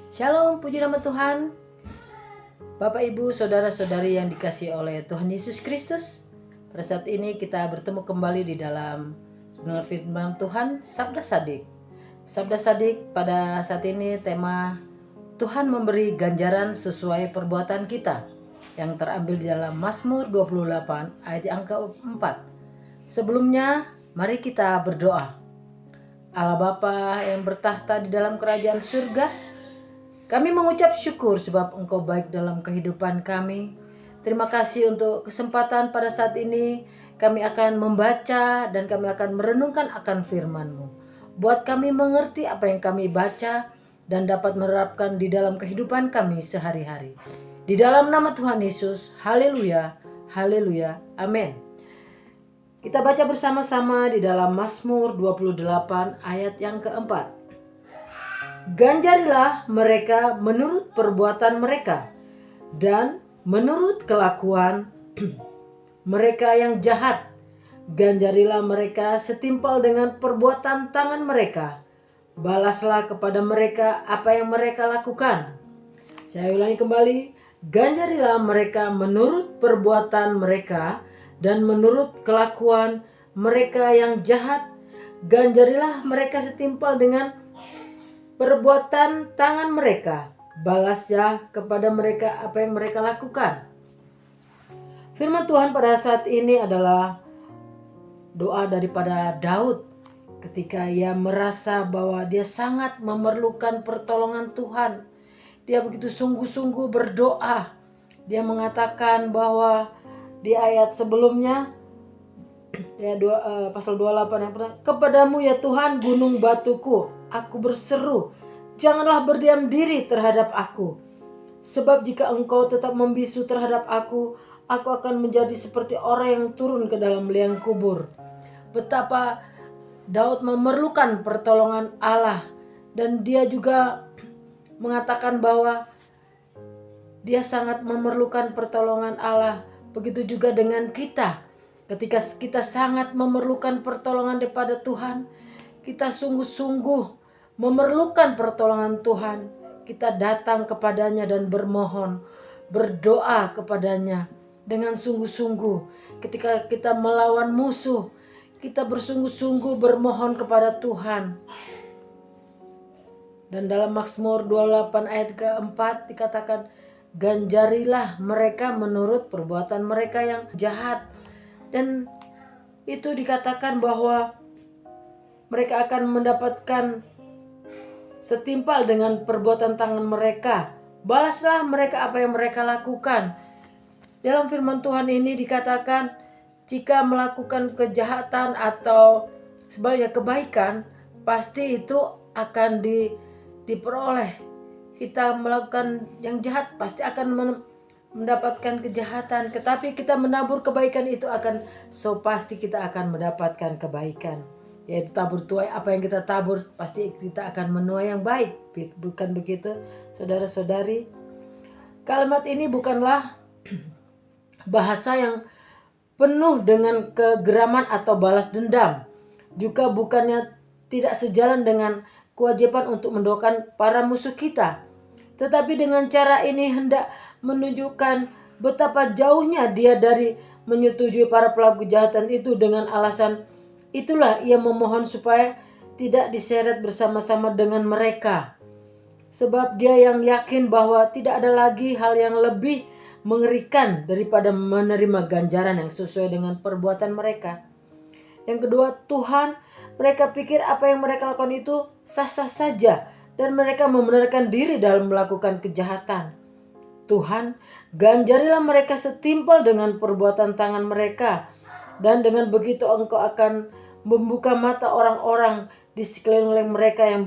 Shalom, puji nama Tuhan. Bapak, Ibu, Saudara-saudari yang dikasihi oleh Tuhan Yesus Kristus. Pada saat ini kita bertemu kembali di dalam mendengar firman Tuhan, Sabda Sadik. Sabda Sadik pada saat ini tema Tuhan memberi ganjaran sesuai perbuatan kita, yang terambil di dalam Mazmur 28 ayat yang ke-4. Sebelumnya, mari kita berdoa. Allah Bapa yang bertahta di dalam kerajaan surga, kami mengucap syukur sebab Engkau baik dalam kehidupan kami. Terima kasih untuk kesempatan pada saat ini kami akan membaca dan kami akan merenungkan akan firman-Mu. Buat kami mengerti apa yang kami baca dan dapat menerapkan di dalam kehidupan kami sehari-hari. Di dalam nama Tuhan Yesus, haleluya, haleluya, amin. Kita baca bersama-sama di dalam Mazmur 28 ayat yang keempat. Ganjarilah mereka menurut perbuatan mereka dan menurut kelakuan mereka yang jahat. Ganjarilah mereka setimpal dengan perbuatan tangan mereka. Balaslah kepada mereka apa yang mereka lakukan. Saya ulangi kembali. Ganjarilah mereka menurut perbuatan mereka dan menurut kelakuan mereka yang jahat. Ganjarilah mereka setimpal dengan perbuatan tangan mereka, balasnya kepada mereka apa yang mereka lakukan. Firman Tuhan pada saat ini adalah doa daripada Daud ketika ia merasa bahwa dia sangat memerlukan pertolongan Tuhan. Dia begitu sungguh-sungguh berdoa. Dia mengatakan bahwa di ayat sebelumnya pasal 28 yang pernah, kepadamu ya Tuhan gunung batuku, aku berseru, janganlah berdiam diri terhadap aku. Sebab jika engkau tetap membisu terhadap aku akan menjadi seperti orang yang turun ke dalam liang kubur. Betapa Daud memerlukan pertolongan Allah, dan dia juga mengatakan bahwa dia sangat memerlukan pertolongan Allah. Begitu juga dengan kita. Ketika kita sangat memerlukan pertolongan daripada Tuhan, kita sungguh-sungguh memerlukan pertolongan Tuhan, kita datang kepadanya dan bermohon, berdoa kepadanya dengan sungguh-sungguh. Ketika kita melawan musuh, kita bersungguh-sungguh bermohon kepada Tuhan. Dan dalam Mazmur 28 ayat keempat dikatakan, ganjarilah mereka menurut perbuatan mereka yang jahat. Dan itu dikatakan bahwa mereka akan mendapatkan setimpal dengan perbuatan tangan mereka. Balaslah mereka apa yang mereka lakukan. Dalam firman Tuhan ini dikatakan, jika melakukan kejahatan atau sebaliknya kebaikan, pasti itu akan diperoleh. Kita melakukan yang jahat pasti akan mendapatkan kejahatan, tetapi kita menabur kebaikan itu akan pasti kita akan mendapatkan kebaikan, yaitu tabur tuai. Apa yang kita tabur pasti kita akan menuai yang baik, bukan begitu saudara-saudari? Kalimat ini bukanlah bahasa yang penuh dengan kegeraman atau balas dendam, juga bukannya tidak sejalan dengan kewajiban untuk mendoakan para musuh kita. Tetapi dengan cara ini hendak menunjukkan betapa jauhnya dia dari menyetujui para pelaku kejahatan itu, dengan alasan itulah ia memohon supaya tidak diseret bersama-sama dengan mereka. Sebab dia yang yakin bahwa tidak ada lagi hal yang lebih mengerikan daripada menerima ganjaran yang sesuai dengan perbuatan mereka. Yang kedua, Tuhan, mereka pikir apa yang mereka lakukan itu sah-sah saja, dan mereka membenarkan diri dalam melakukan kejahatan. Tuhan, ganjarilah mereka setimpal dengan perbuatan tangan mereka, dan dengan begitu Engkau akan membuka mata orang-orang di sekeliling mereka yang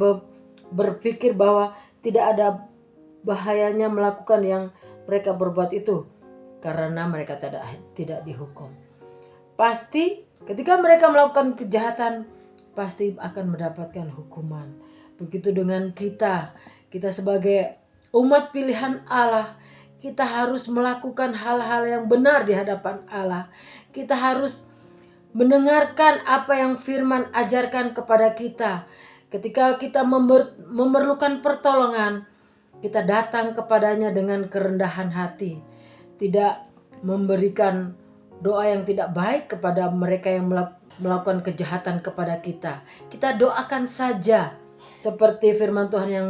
berpikir bahwa tidak ada bahayanya melakukan yang mereka berbuat itu, karena mereka tidak dihukum. Pasti ketika mereka melakukan kejahatan, pasti akan mendapatkan hukuman. Begitu dengan kita sebagai umat pilihan Allah, kita harus melakukan hal-hal yang benar di hadapan Allah. Kita harus mendengarkan apa yang firman ajarkan kepada kita. Ketika kita memerlukan pertolongan, kita datang kepadanya dengan kerendahan hati, tidak memberikan doa yang tidak baik kepada mereka yang melakukan kejahatan kepada kita. Kita doakan saja seperti firman Tuhan yang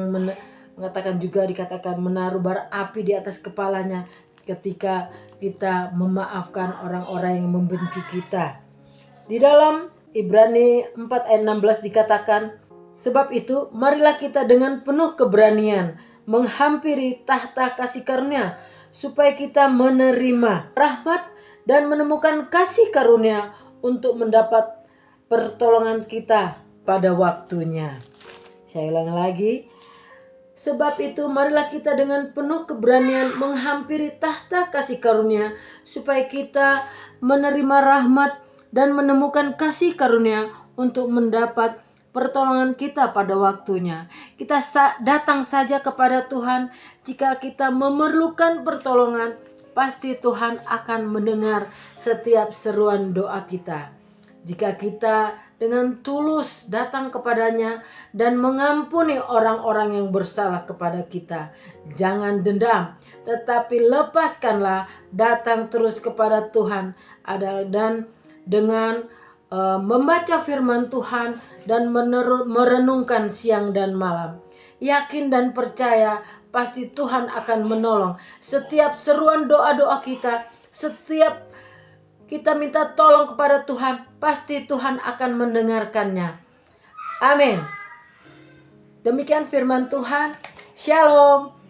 mengatakan juga, dikatakan menaruh bara api di atas kepalanya ketika kita memaafkan orang-orang yang membenci kita. Di dalam Ibrani 4 ayat 16 dikatakan, sebab itu marilah kita dengan penuh keberanian menghampiri tahta kasih karunia, supaya kita menerima rahmat dan menemukan kasih karunia untuk mendapat pertolongan kita pada waktunya. Saya ulang lagi. Sebab itu marilah kita dengan penuh keberanian menghampiri tahta kasih karunia, supaya kita menerima rahmat dan menemukan kasih karunia untuk mendapat pertolongan kita pada waktunya. Kita datang saja kepada Tuhan jika kita memerlukan pertolongan. Pasti Tuhan akan mendengar setiap seruan doa kita. Jika kita dengan tulus datang kepadanya dan mengampuni orang-orang yang bersalah kepada kita. Jangan dendam, tetapi lepaskanlah, datang terus kepada Tuhan dan dengan membaca firman Tuhan dan merenungkan siang dan malam. Yakin dan percaya pasti Tuhan akan menolong setiap seruan doa-doa kita. Setiap kita minta tolong kepada Tuhan, pasti Tuhan akan mendengarkannya. Amin. Demikian firman Tuhan. Shalom.